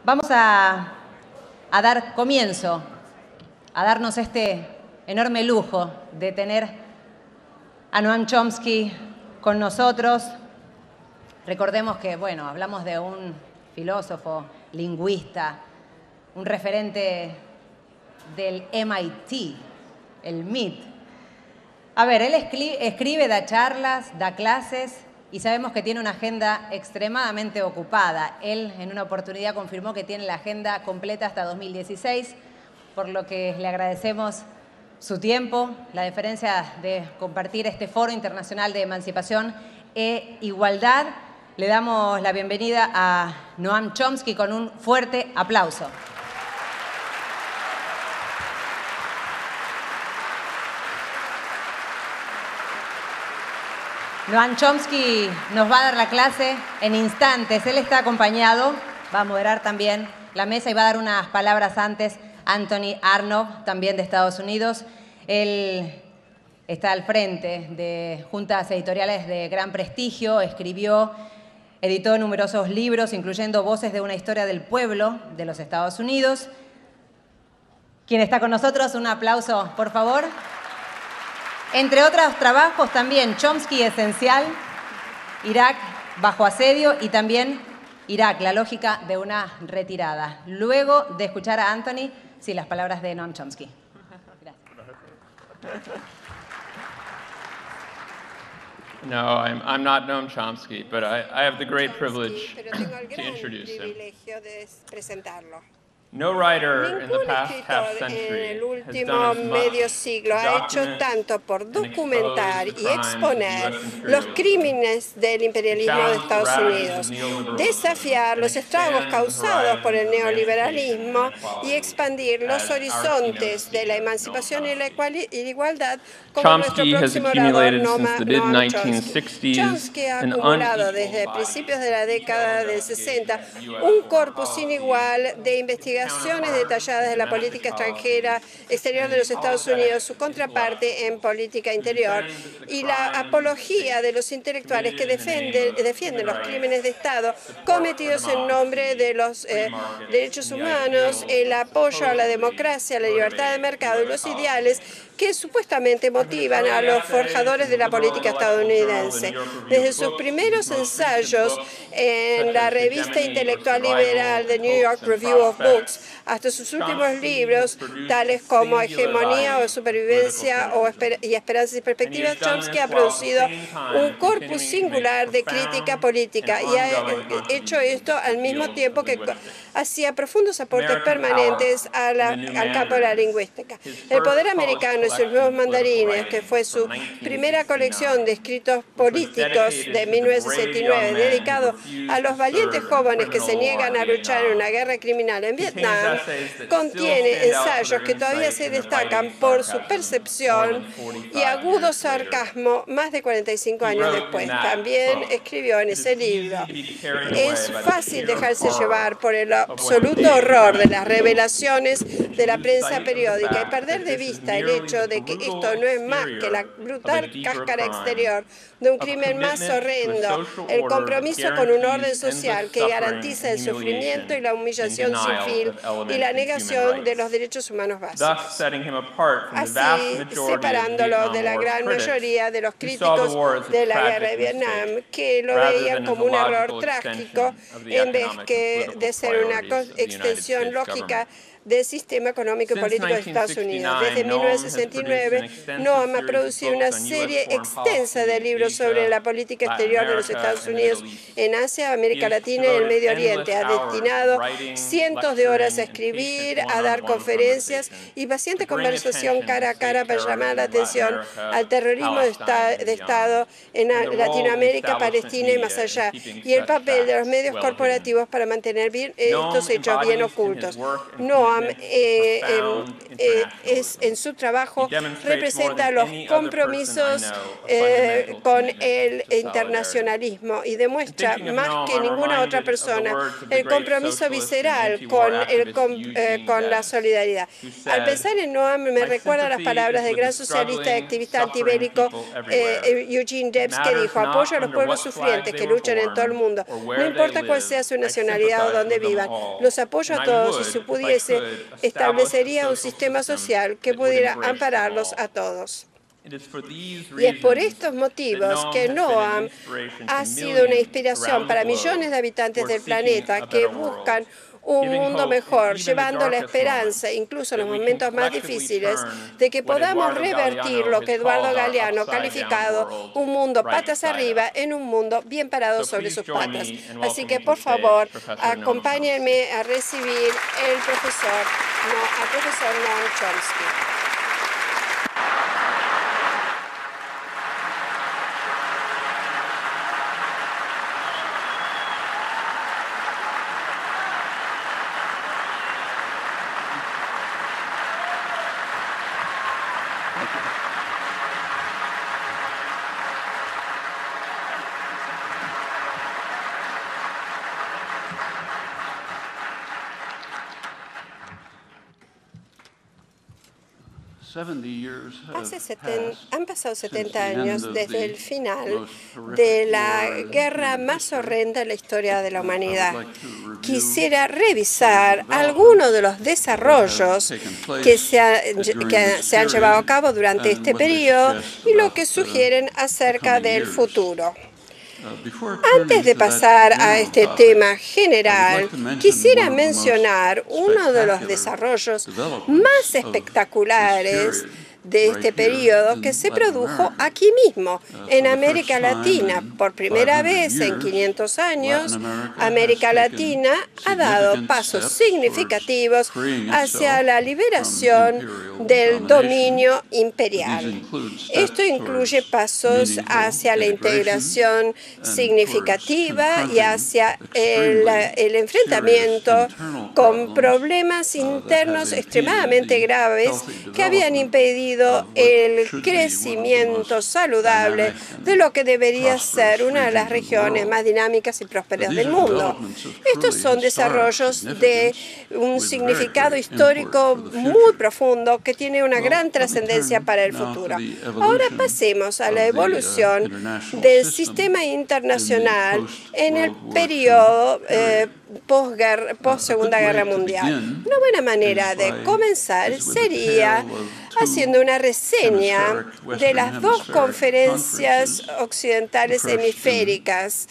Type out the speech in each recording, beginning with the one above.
Vamos a dar comienzo, a darnos este enorme lujo de tener a Noam Chomsky con nosotros. Recordemos que, bueno, hablamos de un filósofo, lingüista, un referente del MIT, el MIT. A ver, él escribe, da charlas, da clases y sabemos que tiene una agenda extremadamente ocupada. Él en una oportunidad confirmó que tiene la agenda completa hasta 2016, por lo que le agradecemos su tiempo, la deferencia de compartir este Foro Internacional de Emancipación e Igualdad. Le damos la bienvenida a Noam Chomsky con un fuerte aplauso. Noam Chomsky nos va a dar la clase en instantes. Él está acompañado, va a moderar también la mesa y va a dar unas palabras antes Anthony Arnott, también de Estados Unidos. Él está al frente de juntas editoriales de gran prestigio, editó numerosos libros, incluyendo Voces de una historia del pueblo de los Estados Unidos. ¿Quién está con nosotros? Un aplauso, por favor. Entre otros trabajos también, Chomsky Esencial, Irak bajo asedio y también Irak, la lógica de una retirada. Luego de escuchar a Anthony, sí, las palabras de Noam Chomsky. Gracias. No, I'm not Noam Chomsky, but I have the great privilege to introduce him. No writer in the past half century el último medio siglo ha hecho tanto por documentar y exponer los crímenes del imperialismo de Estados Unidos, desafiar los estragos causados por el neoliberalismo y expandir los horizontes de la emancipación y la igualdad, como nuestro próximo orador Noam Chomsky. Chomsky ha acumulado desde principios de la década del 60 un corpus sin igual de investigaciones detalladas de la política exterior de los Estados Unidos, su contraparte en política interior y la apología de los intelectuales que defienden los crímenes de Estado cometidos en nombre de los derechos humanos, el apoyo a la democracia, a la libertad de mercado y los ideales que supuestamente motivan a los forjadores de la política estadounidense. Desde sus primeros ensayos en la revista intelectual liberal The New York Review of Books hasta sus últimos libros, tales como Hegemonía o Supervivencia y Esperanzas y Perspectivas, Chomsky ha producido un corpus singular de crítica política y ha hecho esto al mismo tiempo que hacía profundos aportes permanentes al campo de la lingüística. El poder americano y sus nuevos mandarines, que fue su primera colección de escritos políticos de 1969, dedicado a los valientes jóvenes que se niegan a luchar en una guerra criminal en Vietnam, contiene ensayos que todavía se destacan por su percepción y agudo sarcasmo más de 45 años después. También escribió en ese libro: es fácil dejarse llevar por el absoluto horror de las revelaciones de la prensa periódica y perder de vista el hecho de que esto no es más que la brutal cáscara exterior de un crimen más horrendo, el compromiso con un orden social que garantiza el sufrimiento y la humillación sin fin y la negación de los derechos humanos básicos. Así, separándolo de la gran mayoría de los críticos de la guerra de Vietnam, que lo veían como un error trágico en vez de ser una extensión lógica del sistema económico y político de Estados Unidos. Desde 1969, Noam ha producido una serie extensa de libros sobre la política exterior de los Estados Unidos en Asia, América Latina y el Medio Oriente. Ha destinado cientos de horas a escribir, a dar conferencias y paciente conversación cara a cara para llamar la atención al terrorismo de Estado en Latinoamérica, Palestina y más allá, y el papel de los medios corporativos para mantener estos hechos bien ocultos. Noam en su trabajo trabajo representa los compromisos con el internacionalismo y demuestra más que ninguna otra persona el compromiso visceral con la solidaridad. Al pensar en Noam me recuerda las palabras del gran socialista y activista antibélico Eugene Debs, que dijo: apoyo a los pueblos sufrientes que luchan en todo el mundo, no importa cuál sea su nacionalidad o dónde vivan. Los apoyo a todos y si pudiese establecería un sistema social que pudiera ampararlos a todos. Y es por estos motivos que Noam ha sido una inspiración para millones de habitantes del planeta que buscan un mundo mejor, llevando la esperanza, incluso en los momentos más difíciles, de que podamos revertir lo que Eduardo Galeano ha calificado un mundo patas arriba en un mundo bien parado sobre sus patas. Así que, por favor, acompáñenme a recibir al profesor Noam Chomsky. Han pasado 70 años desde el final de la guerra más horrenda en la historia de la humanidad. Quisiera revisar algunos de los desarrollos que se han llevado a cabo durante este periodo y lo que sugieren acerca del futuro. Antes de pasar a este tema general, quisiera mencionar uno de los desarrollos más espectaculares de este periodo que se produjo aquí mismo, en América Latina. Por primera vez en 500 años, América Latina ha dado pasos significativos hacia la liberación del dominio imperial. Esto incluye pasos hacia la integración significativa y hacia el enfrentamiento con problemas internos extremadamente graves que habían impedido el crecimiento saludable de lo que debería ser una de las regiones más dinámicas y prósperas del mundo. Estos son desarrollos de un significado histórico muy profundo que tiene una gran trascendencia para el futuro. Ahora pasemos a la evolución del sistema internacional en el periodo post-Segunda Guerra Mundial. Una buena manera de comenzar sería haciendo una reseña de las dos conferencias occidentales hemisféricas,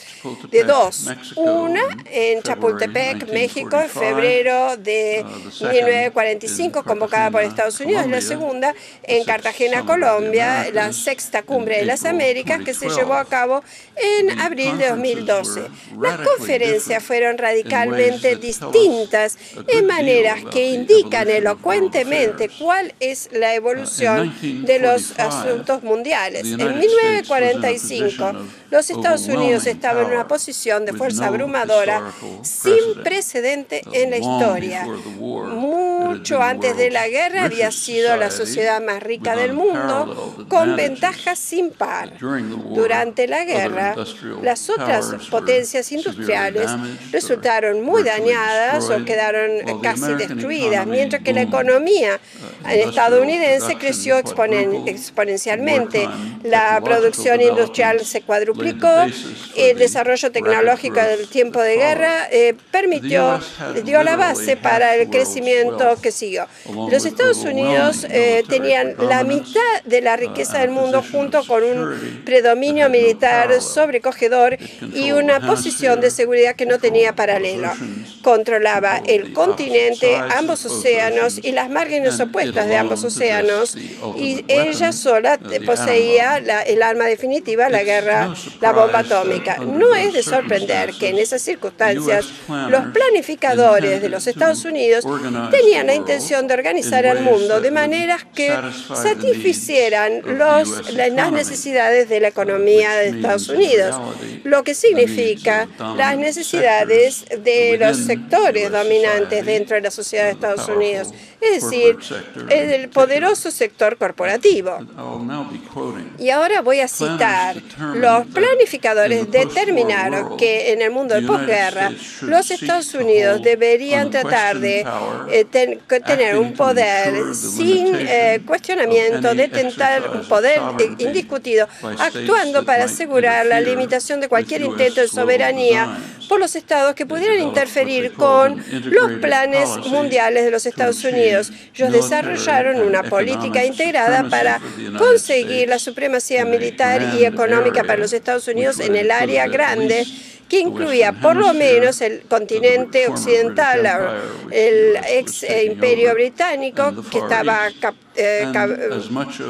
de dos. Una en Chapultepec, México, en febrero de 1945, convocada por Estados Unidos, y la segunda en Cartagena, Colombia, la sexta cumbre de las Américas, que se llevó a cabo en abril de 2012. Las conferencias fueron radicalmente distintas en maneras que indican elocuentemente cuál es la evolución de los asuntos mundiales. En 1945, los Estados Unidos estaban en una posición de fuerza abrumadora sin precedente en la historia. Mucho antes de la guerra había sido la sociedad más rica del mundo, con ventajas sin par. Durante la guerra, las otras potencias industriales resultaron muy dañadas o quedaron casi destruidas, mientras que la economía estadounidense creció exponencialmente. La producción industrial se cuadruplicó, el desarrollo tecnológico del tiempo de guerra dio la base para el crecimiento que siguió. Los Estados Unidos tenían la mitad de la riqueza del mundo junto con un predominio militar sobrecogedor y una posición de seguridad que no tenía paralelo. Controlaba el continente, ambos océanos y las márgenes opuestas de ambos océanos, y ella sola poseía el arma definitiva, la bomba atómica. No es de sorprender que en esas circunstancias los planificadores de los Estados Unidos tenían la intención de organizar al mundo de maneras que satisficieran las necesidades de la economía de Estados Unidos, lo que significa las necesidades de los sectores sectores dominantes dentro de la sociedad de Estados Unidos, es decir, el poderoso sector corporativo. Y ahora voy a citar: los planificadores determinaron que en el mundo de posguerra los Estados Unidos deberían tratar de tener un poder sin cuestionamiento, detentar un poder indiscutido, actuando para asegurar la limitación de cualquier intento de soberanía por los estados que pudieran interferir con los planes mundiales de los Estados Unidos. Ellos desarrollaron una política integrada para conseguir la supremacía militar y económica para los Estados Unidos en el área grande, que incluía por lo menos el continente occidental, el ex imperio británico, que estaba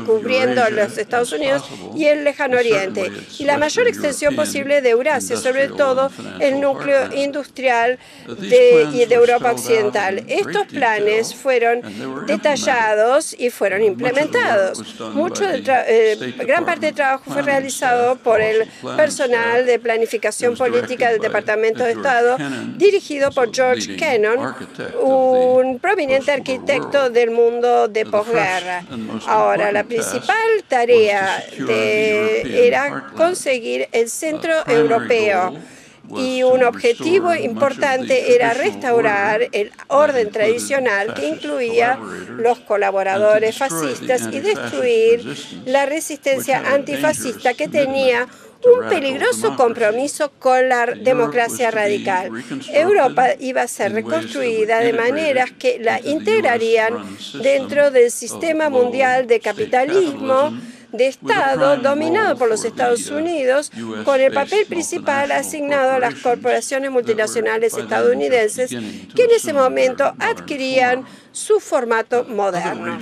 cubriendo los Estados Unidos, y el lejano oriente, y la mayor extensión posible de Eurasia, sobre todo el núcleo industrial de Europa occidental. Estos planes fueron detallados y fueron implementados. Gran parte del trabajo fue realizado por el personal de planificación política del Departamento de Estado, dirigido por George Kennan, un prominente arquitecto del mundo de posguerra. Ahora, la principal tarea era conseguir el centro europeo, y un objetivo importante era restaurar el orden tradicional, que incluía los colaboradores fascistas, y destruir la resistencia antifascista, que tenía un peligroso compromiso con la democracia radical. Europa iba a ser reconstruida de maneras que la integrarían dentro del sistema mundial de capitalismo de Estado dominado por los Estados Unidos, con el papel principal asignado a las corporaciones multinacionales estadounidenses, que en ese momento adquirían su formato moderno.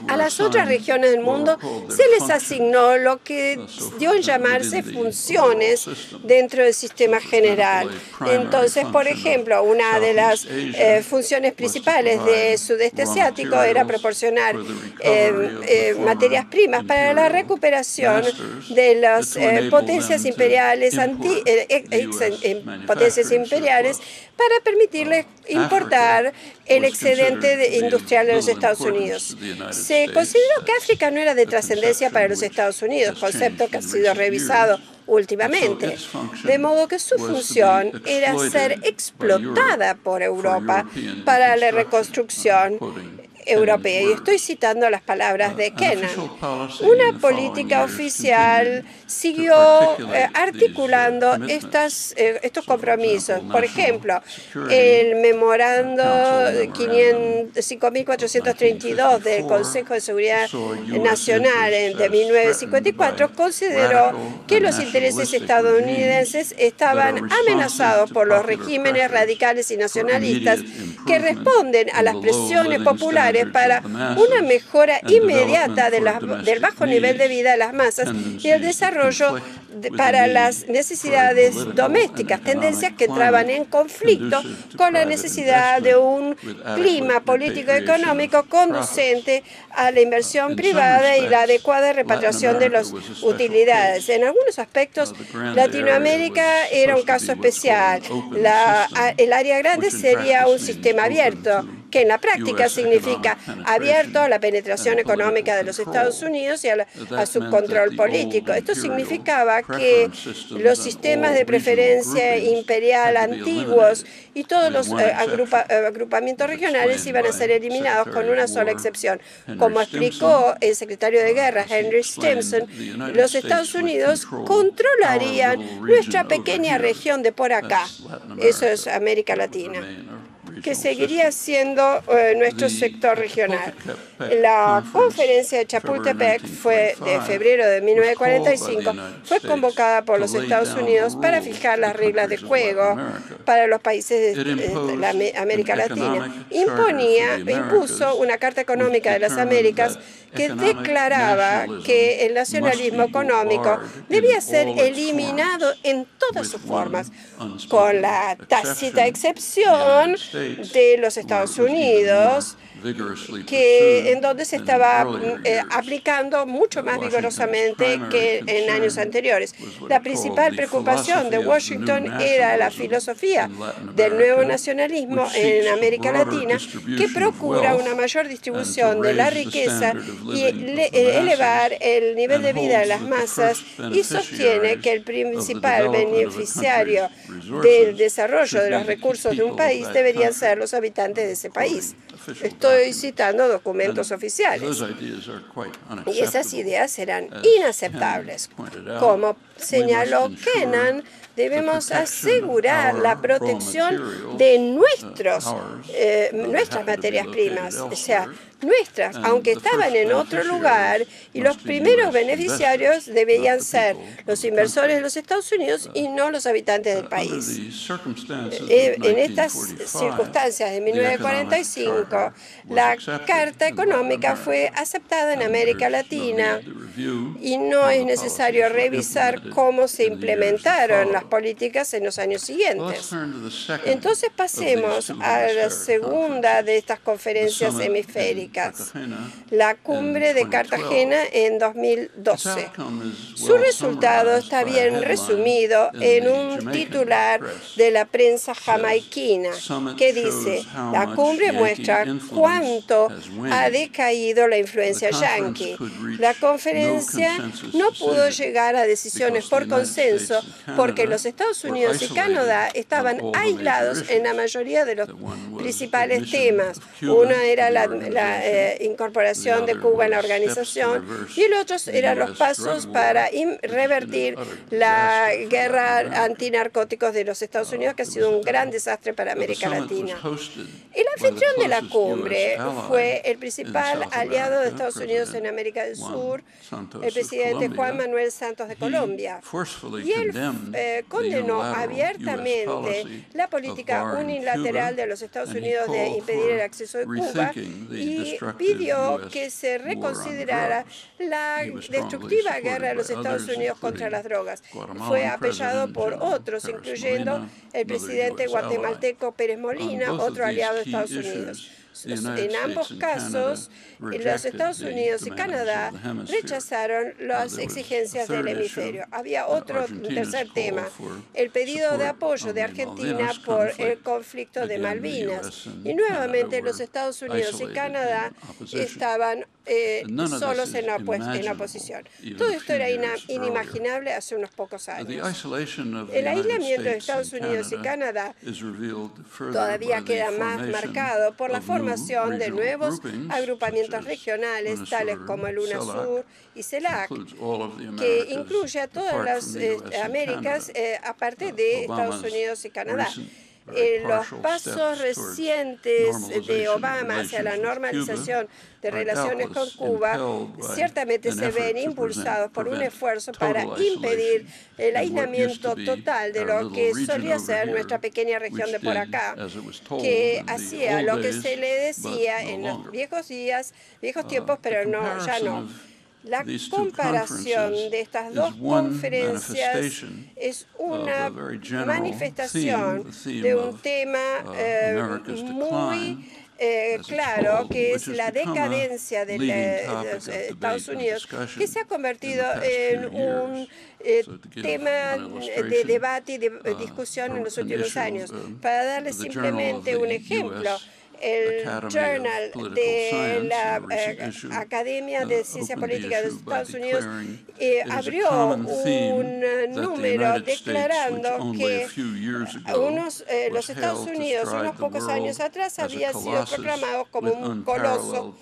A las otras regiones del mundo se les asignó lo que dio en llamarse funciones dentro del sistema general. Entonces, por ejemplo, una de las funciones principales de Sudeste Asiático era proporcionar materias primas para la recuperación de las potencias imperiales para permitirles importar el excedente industrial de los Estados Unidos. Se consideró que África no era de trascendencia para los Estados Unidos, concepto que ha sido revisado últimamente, de modo que su función era ser explotada por Europa para la reconstrucción europea. Y estoy citando las palabras de Kennan. Una política oficial siguió articulando estos compromisos. Por ejemplo, el memorando 5432 del Consejo de Seguridad Nacional de 1954 consideró que los intereses estadounidenses estaban amenazados por los regímenes radicales y nacionalistas que responden a las presiones populares para una mejora inmediata del bajo nivel de vida de las masas y el desarrollo para las necesidades domésticas, tendencias que entraban en conflicto con la necesidad de un clima político-económico conducente a la inversión privada y la adecuada repatriación de las utilidades. En algunos aspectos, Latinoamérica era un caso especial. El área grande sería un sistema abierto, que en la práctica significa abierto a la penetración económica de los Estados Unidos y a su control político. Esto significaba que los sistemas de preferencia imperial antiguos y todos los agrupamientos regionales iban a ser eliminados con una sola excepción. Como explicó el secretario de Guerra, Henry Stimson, los Estados Unidos controlarían nuestra pequeña región de por acá. Eso es América Latina, que seguiría siendo nuestro sector regional. La conferencia de Chapultepec de febrero de 1945 fue convocada por los Estados Unidos para fijar las reglas de juego para los países de la América Latina. Impuso una Carta Económica de las Américas que declaraba que el nacionalismo económico debía ser eliminado en todas sus formas, con la tácita excepción de los Estados Unidos, en donde se estaba aplicando mucho más vigorosamente que en años anteriores. La principal preocupación de Washington era la filosofía del el nuevo nacionalismo en América Latina, que procura una mayor distribución de la riqueza y elevar el nivel de vida de las masas, y sostiene que el principal beneficiario del desarrollo de los recursos de un país deberían ser los habitantes de ese país. Estoy citando documentos oficiales. Y esas ideas eran inaceptables. Como señaló Kennan, debemos asegurar la protección de nuestras materias primas, o sea, nuestras, aunque estaban en otro lugar, y los primeros beneficiarios debían ser los inversores de los Estados Unidos y no los habitantes del país. En estas circunstancias de 1945, la Carta Económica fue aceptada en América Latina y no es necesario revisar cómo se implementaron las políticas en los años siguientes. Entonces pasemos a la segunda de estas conferencias hemisféricas, la cumbre de Cartagena en 2012. Su resultado está bien resumido en un titular de la prensa jamaiquina que dice: la cumbre muestra cuánto ha decaído la influencia yanqui. La conferencia no pudo llegar a decisiones por consenso porque los Estados Unidos y Canadá estaban aislados en la mayoría de los principales temas. Uno era la incorporación de Cuba en la organización y el otro eran los pasos para revertir la guerra antinarcóticos de los Estados Unidos, que ha sido un gran desastre para América Latina. El anfitrión de la cumbre fue el principal aliado de Estados Unidos en América del Sur, el presidente Juan Manuel Santos de Colombia. Y él condenó abiertamente la política unilateral de los Estados Unidos de impedir el acceso de Cuba y pidió que se reconsiderara la destructiva guerra de los Estados Unidos contra las drogas. Fue apoyado por otros, incluyendo el presidente guatemalteco Pérez Molina, otro aliado de Estados Unidos. En ambos casos, los Estados Unidos y Canadá rechazaron las exigencias del hemisferio. Había otro tercer tema, el pedido de apoyo de Argentina por el conflicto de Malvinas. Y nuevamente los Estados Unidos y Canadá estaban solos en la oposición. Todo esto era inimaginable hace unos pocos años. El aislamiento de Estados Unidos y Canadá todavía queda más marcado por la formación de nuevos agrupamientos regionales, tales como el UNASUR y CELAC, que incluye a todas las Américas, aparte de Estados Unidos y Canadá. Los pasos recientes de Obama hacia la normalización de relaciones con Cuba ciertamente se ven impulsados por un esfuerzo para impedir el aislamiento total de lo que solía ser nuestra pequeña región de por acá, que hacía lo que se le decía en los viejos tiempos, pero no, ya no. La comparación de estas dos conferencias es una manifestación de un tema muy claro, que es la decadencia de los Estados Unidos, que se ha convertido en un tema de debate y de discusión en los últimos años. Para darles simplemente un ejemplo, el Journal de la Academia de Ciencia Política de los Estados Unidos abrió un número declarando que los Estados Unidos unos pocos años atrás había sido proclamado como un coloso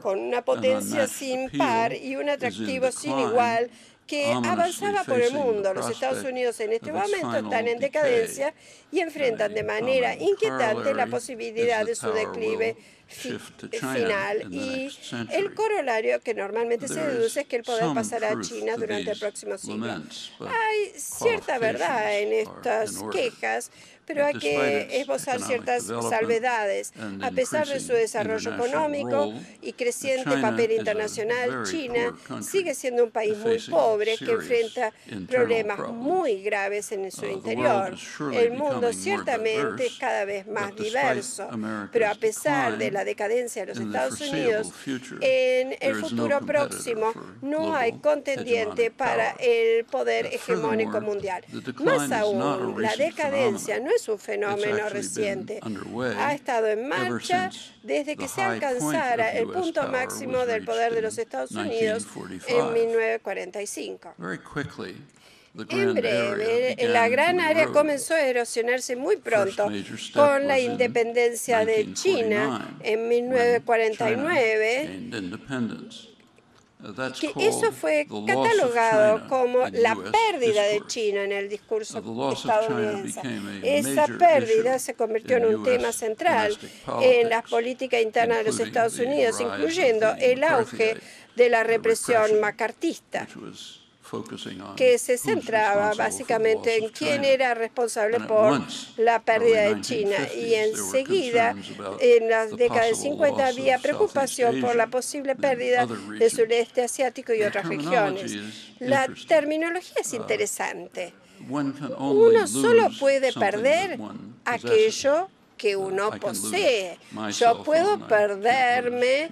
con una potencia sin par y un atractivo sin igual, que avanzaba por el mundo. Los Estados Unidos en este momento están en decadencia y enfrentan de manera inquietante la posibilidad de su declive final, y el corolario que normalmente se deduce es que el poder pasará a China durante el próximo siglo. Hay cierta verdad en estas quejas, pero hay que esbozar ciertas salvedades. A pesar de su desarrollo económico y creciente papel internacional, China sigue siendo un país muy pobre que enfrenta problemas muy graves en su interior. El mundo ciertamente es cada vez más diverso, pero a pesar de la decadencia de los Estados Unidos, en el futuro próximo no hay contendiente para el poder hegemónico mundial. Más aún, la decadencia no es un fenómeno reciente. Ha estado en marcha desde que se alcanzara el punto máximo del poder de los Estados Unidos en 1945. En breve, la gran área comenzó a erosionarse muy pronto con la independencia de China en 1949. Que eso fue catalogado como la pérdida de China en el discurso estadounidense. Esa pérdida se convirtió en un tema central en la política interna de los Estados Unidos, incluyendo el auge de la represión macartista, que se centraba básicamente en quién era responsable por la pérdida de China. Y enseguida, en las décadas de 50, había preocupación por la posible pérdida del sureste asiático y otras regiones. La terminología es interesante. Uno solo puede perder aquello que uno posee. Yo puedo perderme,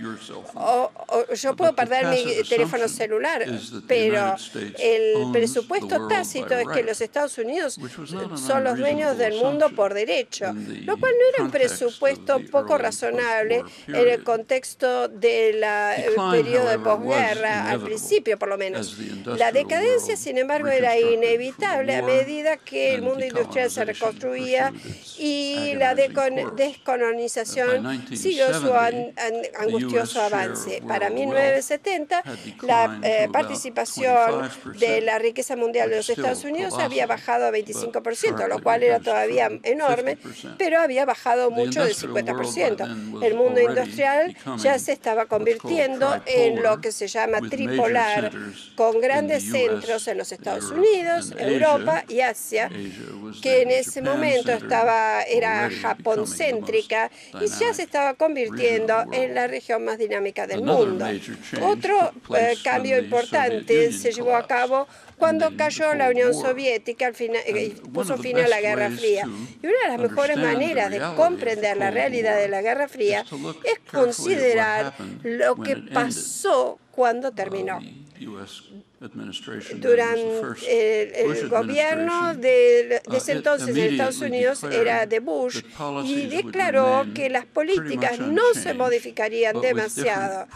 yo puedo perder mi teléfono celular, pero el presupuesto tácito es que los Estados Unidos son los dueños del mundo por derecho, lo cual no era un presupuesto poco razonable en el contexto del periodo de posguerra, al principio por lo menos. La decadencia, sin embargo, era inevitable a medida que el mundo industrial se reconstruía y la descolonización siguió su angustioso avance. Para 1970, la participación de la riqueza mundial de los Estados Unidos había bajado a 25%, lo cual era todavía enorme, pero había bajado mucho del 50%. El mundo industrial ya se estaba convirtiendo en lo que se llama tripolar, con grandes centros en los Estados Unidos, Europa y Asia, que en ese momento era Japón-céntrica y ya se estaba convirtiendo en la región más dinámica del mundo. Otro cambio importante se llevó a cabo cuando cayó la Unión Soviética y puso fin a la Guerra Fría. Y una de las mejores maneras de comprender la realidad de la Guerra Fría es considerar lo que pasó cuando terminó. Durante el gobierno de ese entonces de Estados Unidos era de Bush y declaró que las políticas no se modificarían demasiado,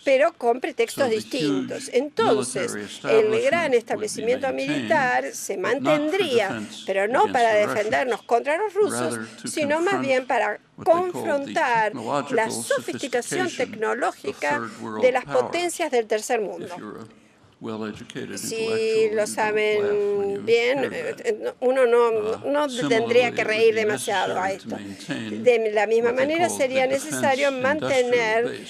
pero con pretextos distintos. Entonces, el gran establecimiento militar se mantendría, pero no para defendernos contra los rusos, sino más bien para confrontar la sofisticación tecnológica de las potencias del tercer mundo. Si lo saben bien, uno no tendría que reír demasiado a esto. De la misma manera, sería necesario mantener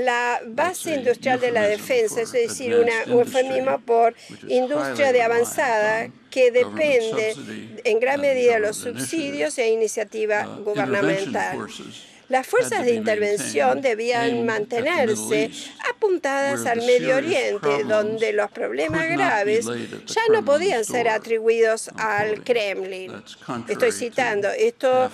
la base industrial de la defensa, es decir, un eufemismo por industria de avanzada, que depende en gran medida de los subsidios e iniciativa gubernamental. Las fuerzas de intervención debían mantenerse apuntadas al Medio Oriente, donde los problemas graves ya no podían ser atribuidos al Kremlin. Estoy citando, esto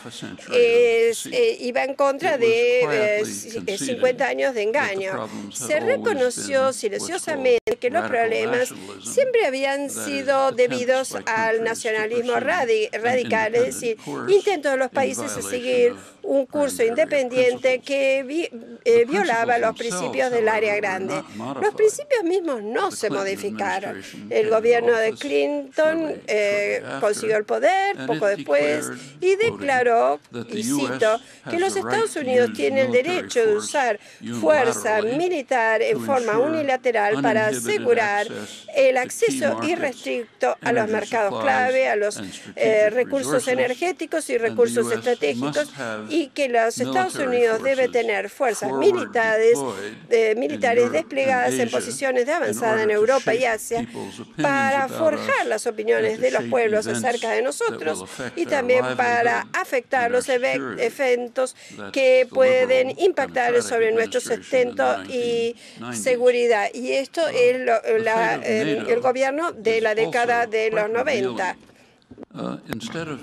iba en contra de 50 años de engaño. Se reconoció silenciosamente que los problemas siempre habían sido debidos al nacionalismo radical, es decir, intentos de los países de seguir un curso independiente que violaba los principios del área grande. Los principios mismos no se modificaron. El gobierno de Clinton consiguió el poder poco después y declaró, y cito, que los Estados Unidos tienen el derecho de usar fuerza militar en forma unilateral para asegurar el acceso irrestricto a los mercados clave, a los recursos energéticos y recursos estratégicos, y que los Estados Unidos deben tener fuerzas militares desplegadas en posiciones de avanzada en Europa y Asia para forjar las opiniones de los pueblos acerca de nosotros y también para afectar los eventos que pueden impactar sobre nuestro sustento y seguridad. Y esto es el gobierno de la década de los 90.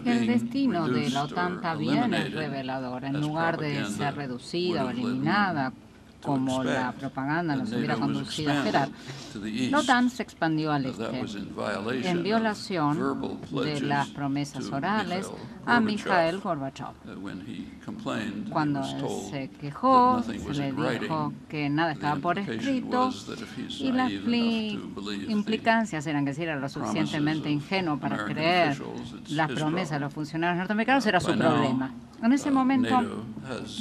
El destino de la OTAN también es revelador. En lugar de ser reducida o eliminada, como la propaganda nos hubiera conducido a esperar, la OTAN se expandió al este, en violación de las promesas orales a Mikhail Gorbachev. Cuando él se quejó, se le dijo que nada estaba por escrito y las implicancias eran que si era lo suficientemente ingenuo para creer las promesas de los funcionarios norteamericanos era su problema. En ese momento,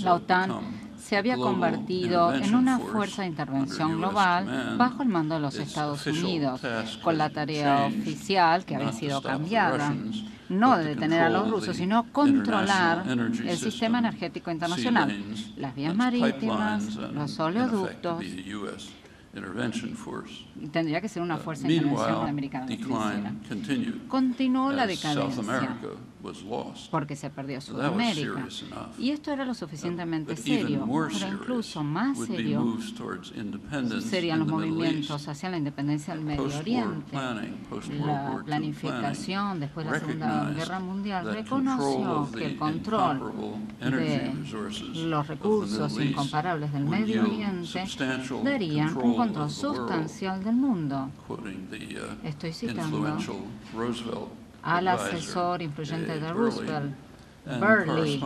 la OTAN se había convertido en una fuerza de intervención global bajo el mando de los Estados Unidos, con la tarea oficial que había sido cambiada, no de detener a los rusos, sino controlar el sistema energético internacional, las vías marítimas, los oleoductos. Tendría que ser una fuerza de intervención americana. Continuó la decadencia porque se perdió Sudamérica. Y esto era lo suficientemente serio, pero incluso más serio serían los movimientos hacia la independencia del Medio Oriente. La planificación después de la Segunda Guerra Mundial reconoció que el control de los recursos incomparables del Medio Oriente daría un control sustancial del mundo. Estoy citando al asesor influyente de Roosevelt, Burley,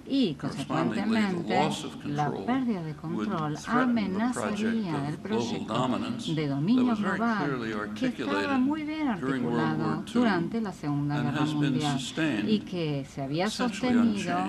y, consecuentemente, la pérdida de control amenazaría el proyecto de dominio global que estaba muy bien articulado durante la Segunda Guerra Mundial y que se había sostenido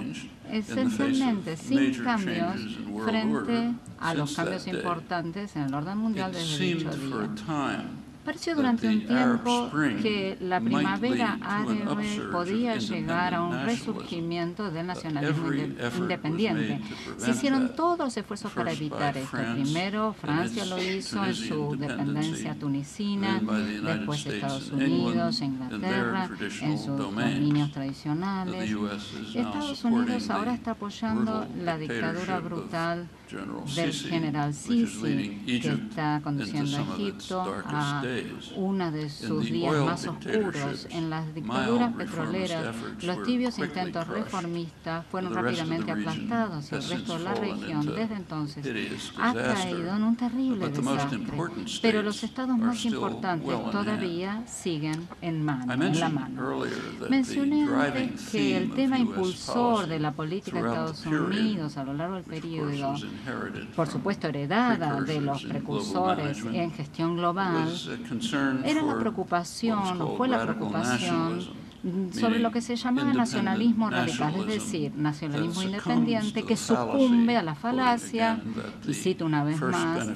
esencialmente sin cambios frente a los cambios importantes en el orden mundial desde dicho día. Pareció durante un tiempo que la primavera árabe podía llegar a un resurgimiento del nacionalismo independiente. Se hicieron todos los esfuerzos para evitar esto. Primero, Francia lo hizo en su dependencia tunecina, después Estados Unidos, Inglaterra, en sus dominios tradicionales. Estados Unidos ahora está apoyando la dictadura brutal del general Sisi, que está conduciendo a Egipto a uno de sus días más oscuros. En las dictaduras petroleras, los tibios intentos reformistas fueron rápidamente aplastados y el resto de la región desde entonces ha caído en un terrible desastre. Pero los estados más importantes todavía siguen en la mano. Mencioné antes que el tema impulsor de la política de Estados Unidos a lo largo del periodo, por supuesto heredada de los precursores en gestión global, era la preocupación, o fue la preocupación, sobre lo que se llamaba nacionalismo radical, es decir, nacionalismo independiente que sucumbe a la falacia, y cito una vez más,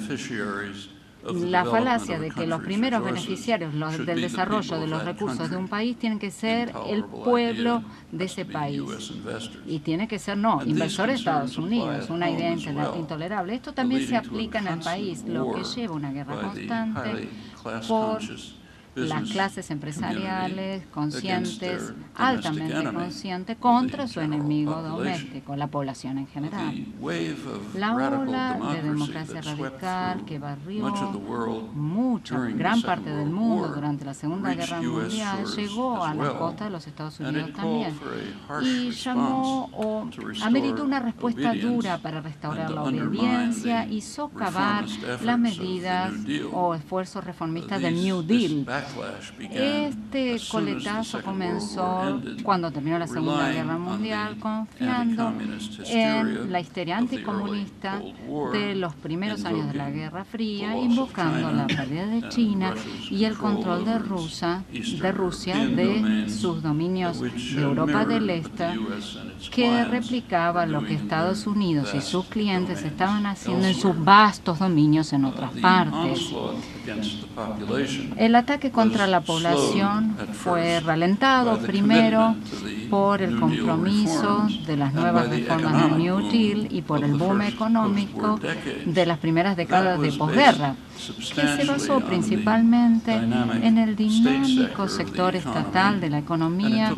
la falacia de que los primeros beneficiarios del desarrollo de los recursos de un país tienen que ser el pueblo de ese país. Y tiene que ser, inversor de Estados Unidos, una idea intolerable. Esto también se aplica en el país, lo que lleva una guerra constante por las clases empresariales conscientes, altamente conscientes, contra su enemigo doméstico, la población en general. La ola de democracia radical que barrió gran parte del mundo durante la Segunda Guerra Mundial llegó a las costas de los Estados Unidos también y ameritó una respuesta dura para restaurar la obediencia y socavar las medidas o esfuerzos reformistas del New Deal. Este coletazo comenzó cuando terminó la Segunda Guerra Mundial, confiando en la histeria anticomunista de los primeros años de la Guerra Fría, invocando la pérdida de China y el control de Rusia de sus dominios de Europa del Este, que replicaba lo que Estados Unidos y sus clientes estaban haciendo en sus vastos dominios en otras partes. El ataque contra la población fue ralentado primero por el compromiso de las nuevas reformas del New Deal y por el boom económico de las primeras décadas de posguerra, que se basó principalmente en el dinámico sector estatal de la economía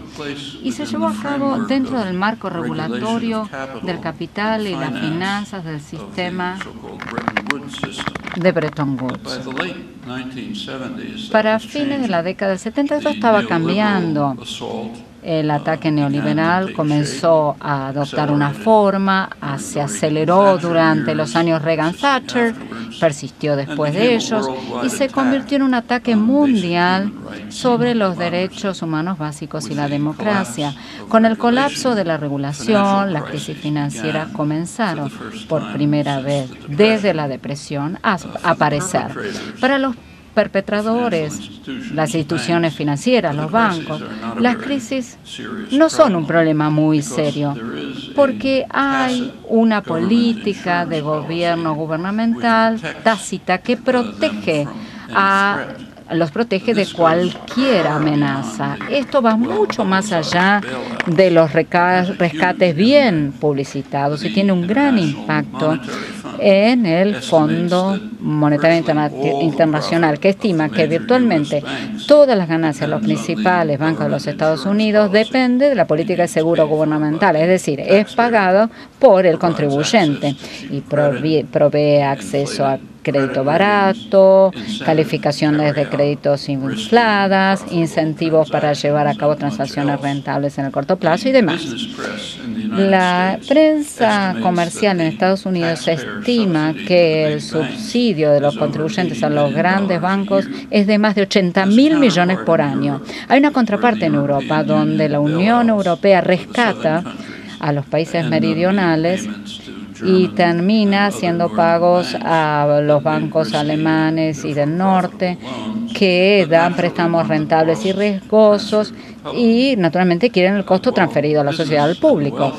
y se llevó a cabo dentro del marco regulatorio del capital y las finanzas del sistema de Bretton Woods. Para fines de la década del 70 esto estaba cambiando. El ataque neoliberal comenzó a adoptar una forma, se aceleró durante los años Reagan-Thatcher, persistió después de ellos y se convirtió en un ataque mundial sobre los derechos humanos básicos y la democracia. Con el colapso de la regulación, las crisis financieras comenzaron por primera vez desde la depresión a aparecer. Para los perpetradores, las instituciones financieras, los bancos, las crisis no son un problema muy serio, porque hay una política de gobierno gubernamental tácita que los protege de cualquier amenaza. Esto va mucho más allá de los rescates bien publicitados y tiene un gran impacto en el Fondo Monetario Internacional, que estima que virtualmente todas las ganancias de los principales bancos de los Estados Unidos depende de la política de seguro gubernamental, es decir, es pagado por el contribuyente y provee acceso a crédito barato, calificaciones de créditos infladas, incentivos para llevar a cabo transacciones rentables en el corto plazo y demás. La prensa comercial en Estados Unidos estima que el subsidio de los contribuyentes a los grandes bancos es de más de 80.000 millones por año. Hay una contraparte en Europa donde la Unión Europea rescata a los países meridionales y termina haciendo pagos a los bancos alemanes y del norte que dan préstamos rentables y riesgosos y naturalmente quieren el costo transferido a la sociedad, al público.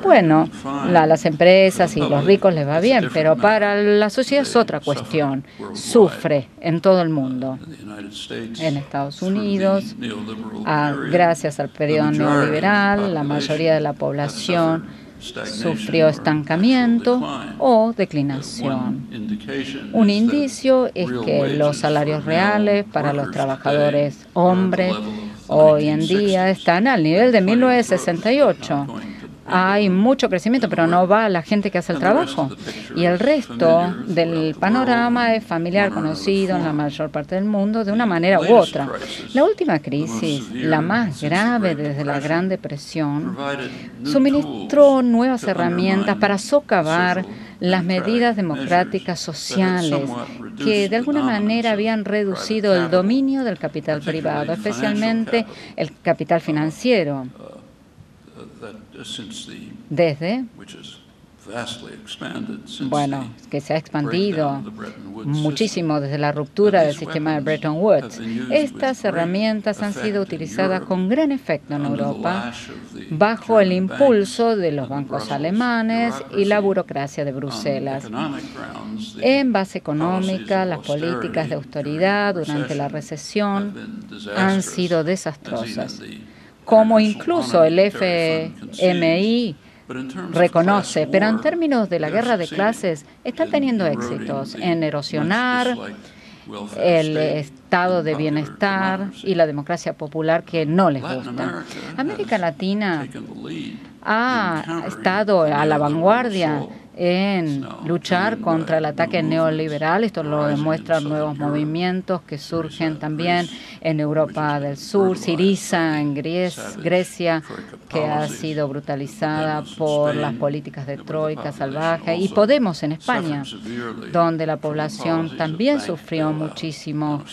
Bueno, a las empresas y los ricos les va bien, pero para la sociedad es otra cuestión. Sufre en todo el mundo. En Estados Unidos, gracias al periodo neoliberal, la mayoría de la población sufrió estancamiento o declinación. Un indicio es que los salarios reales para los trabajadores hombres hoy en día están al nivel de 1968. Hay mucho crecimiento, pero no va a la gente que hace el trabajo. Y el resto del panorama es familiar, conocido en la mayor parte del mundo de una manera u otra. La última crisis, la más grave desde la Gran Depresión, suministró nuevas herramientas para socavar las medidas democráticas sociales que de alguna manera habían reducido el dominio del capital privado, especialmente el capital financiero. Que se ha expandido muchísimo desde la ruptura del sistema de Bretton Woods. Estas herramientas han sido utilizadas con gran efecto en Europa bajo el impulso de los bancos alemanes y la burocracia de Bruselas. En base económica, las políticas de austeridad durante la recesión han sido desastrosas, como incluso el FMI reconoce, pero en términos de la guerra de clases están teniendo éxitos en erosionar el estado de bienestar y la democracia popular que no les gusta. América Latina ha estado a la vanguardia en luchar contra el ataque neoliberal. Esto lo demuestran nuevos movimientos que surgen también en Europa del Sur, Syriza en Grecia, que ha sido brutalizada por las políticas de troika salvaje, y Podemos en España, donde la población también sufrió muchísimo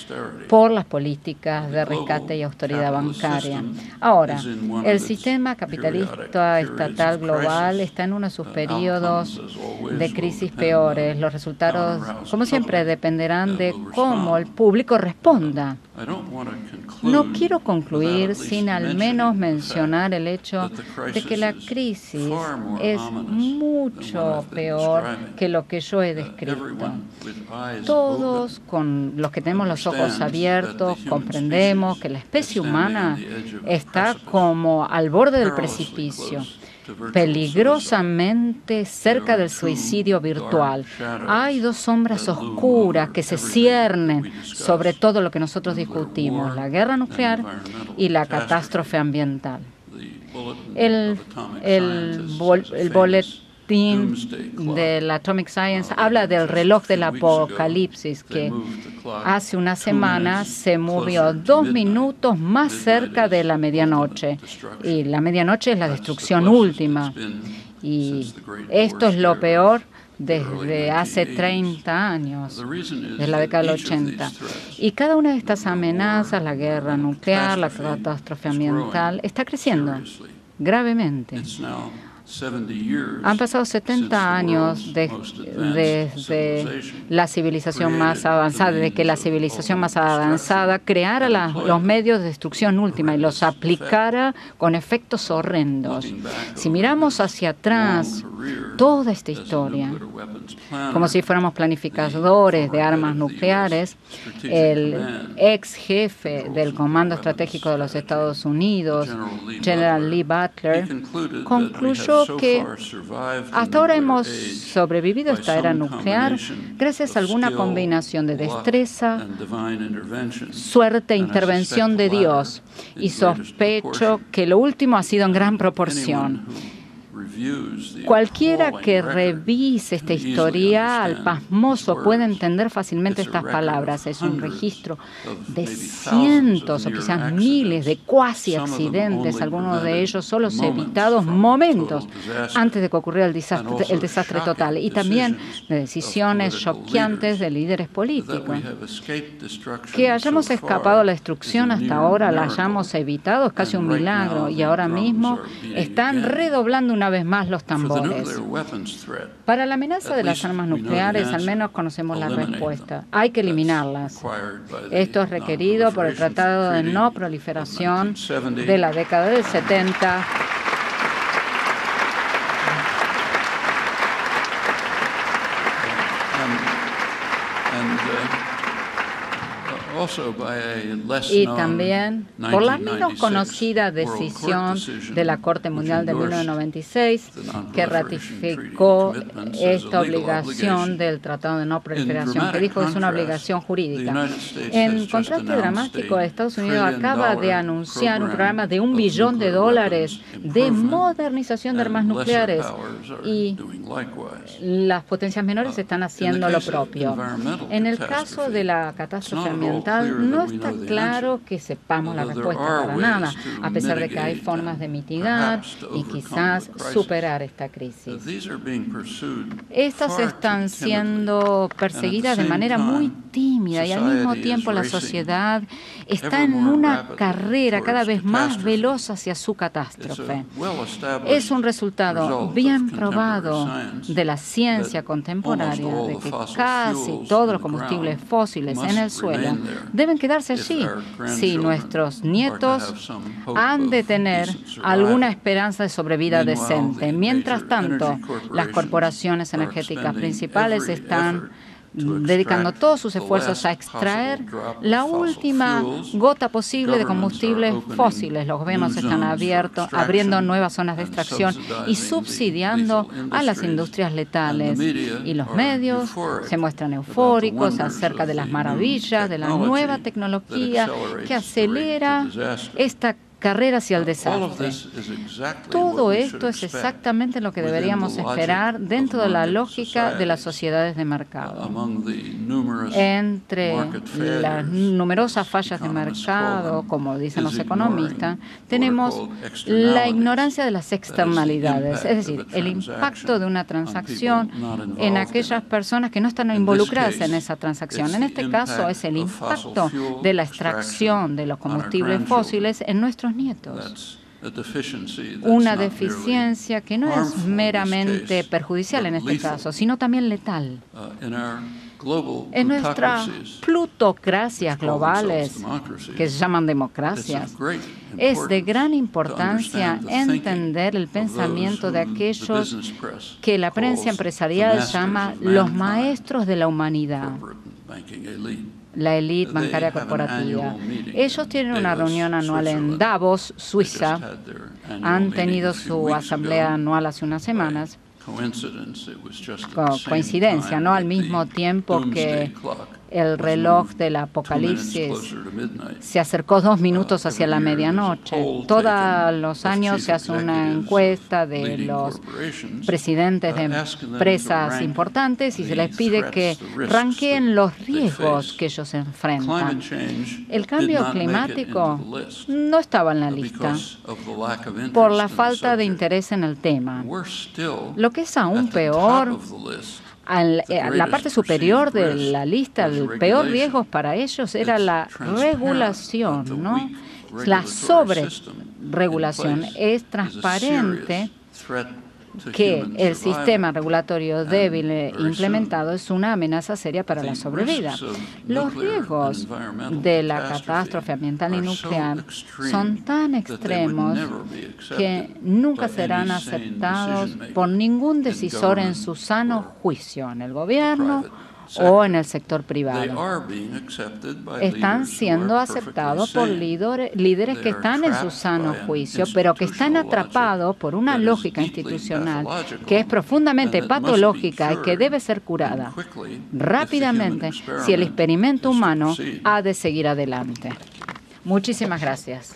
por las políticas de rescate y austeridad bancaria. Ahora, el sistema capitalista estatal global está en uno de sus periodos de crisis peores. Los resultados, como siempre, dependerán de cómo el público responda. No quiero concluir sin al menos mencionar el hecho de que la crisis es mucho peor que lo que yo he descrito. Todos, con los que tenemos los ojos abiertos, comprendemos que la especie humana está como al borde del precipicio, peligrosamente cerca del suicidio virtual. Hay dos sombras oscuras que se ciernen sobre todo lo que nosotros discutimos: la guerra nuclear y la catástrofe ambiental. El Dean de la Atomic Science habla del reloj del apocalipsis, que hace una semana se movió 2 minutos más cerca de la medianoche. Y la medianoche es la destrucción última. Y esto es lo peor desde hace 30 años, desde la década del 80. Y cada una de estas amenazas, la guerra nuclear, la catástrofe ambiental, está creciendo gravemente. Han pasado 70 años desde la civilización más avanzada, desde que la civilización más avanzada creara los medios de destrucción última y los aplicara con efectos horrendos. Si miramos hacia atrás toda esta historia, como si fuéramos planificadores de armas nucleares, el ex jefe del Comando Estratégico de los Estados Unidos, General Lee Butler, concluyó que hasta ahora hemos sobrevivido a esta era nuclear gracias a alguna combinación de destreza, suerte e intervención de Dios. Y sospecho que lo último ha sido en gran proporción. Cualquiera que revise esta historial pasmoso puede entender fácilmente estas palabras. Es un registro de cientos o quizás miles de cuasi accidentes, algunos de ellos solo evitados momentos antes de que ocurriera el desastre total, y también de decisiones choqueantes de líderes políticos. Que hayamos escapado a la destrucción hasta ahora, la hayamos evitado, es casi un milagro, y ahora mismo están redoblando una vez más los tambores. Para la amenaza de las armas nucleares, al menos conocemos la respuesta. Hay que eliminarlas. Esto es requerido por el Tratado de No Proliferación de la década del 70. Y también por la menos conocida decisión de la Corte Mundial de 1996, que ratificó esta obligación del Tratado de No Proliferación, que dijo que es una obligación jurídica. En contraste dramático, Estados Unidos acaba de anunciar un programa de $1 billón de modernización de armas nucleares, y las potencias menores están haciendo lo propio. En el caso de la catástrofe ambiental, no está claro que sepamos la respuesta para nada, a pesar de que hay formas de mitigar y quizás superar esta crisis. Estas están siendo perseguidas de manera muy tímida, y al mismo tiempo la sociedad está en una carrera cada vez más veloz hacia su catástrofe. Es un resultado bien probado de la ciencia contemporánea de que casi todos los combustibles fósiles en el suelo deben quedarse allí si nuestros nietos han de tener alguna esperanza de sobrevida decente. Mientras tanto, las corporaciones energéticas principales están dedicando todos sus esfuerzos a extraer la última gota posible de combustibles fósiles. Los gobiernos están abriendo nuevas zonas de extracción y subsidiando a las industrias letales. Y los medios se muestran eufóricos acerca de las maravillas de la nueva tecnología que acelera esta carrera hacia el desastre. Todo esto es exactamente lo que deberíamos esperar dentro de la lógica de las sociedades de mercado. Entre las numerosas fallas de mercado, como dicen los economistas, tenemos la ignorancia de las externalidades, es decir, el impacto de una transacción en aquellas personas que no están involucradas en esa transacción. En este caso es el impacto de la extracción de los combustibles fósiles en nuestros nietos. Una deficiencia que no es meramente perjudicial en este caso, sino también letal. En nuestras plutocracias globales, que se llaman democracias, es de gran importancia entender el pensamiento de aquellos que la prensa empresarial llama los maestros de la humanidad, la élite bancaria corporativa. Ellos tienen una reunión anual en Davos, Suiza. Han tenido su asamblea anual hace unas semanas. Coincidencia, ¿no? Al mismo tiempo que el reloj del apocalipsis se acercó 2 minutos hacia la medianoche. Todos los años se hace una encuesta de los presidentes de empresas importantes y se les pide que ranqueen los riesgos que ellos enfrentan. El cambio climático no estaba en la lista por la falta de interés en el tema. Lo que es aún peor, la parte superior de la lista, el peor riesgo para ellos era la regulación, ¿no? La sobreregulación. Es transparente que el sistema regulatorio débil implementado es una amenaza seria para la sobrevida. Los riesgos de la catástrofe ambiental y nuclear son tan extremos que nunca serán aceptados por ningún decisor en su sano juicio, en el gobierno o en el sector privado. Están siendo aceptados por líderes que están en su sano juicio, pero que están atrapados por una lógica institucional que es profundamente patológica y que debe ser curada rápidamente si el experimento humano ha de seguir adelante. Muchísimas gracias.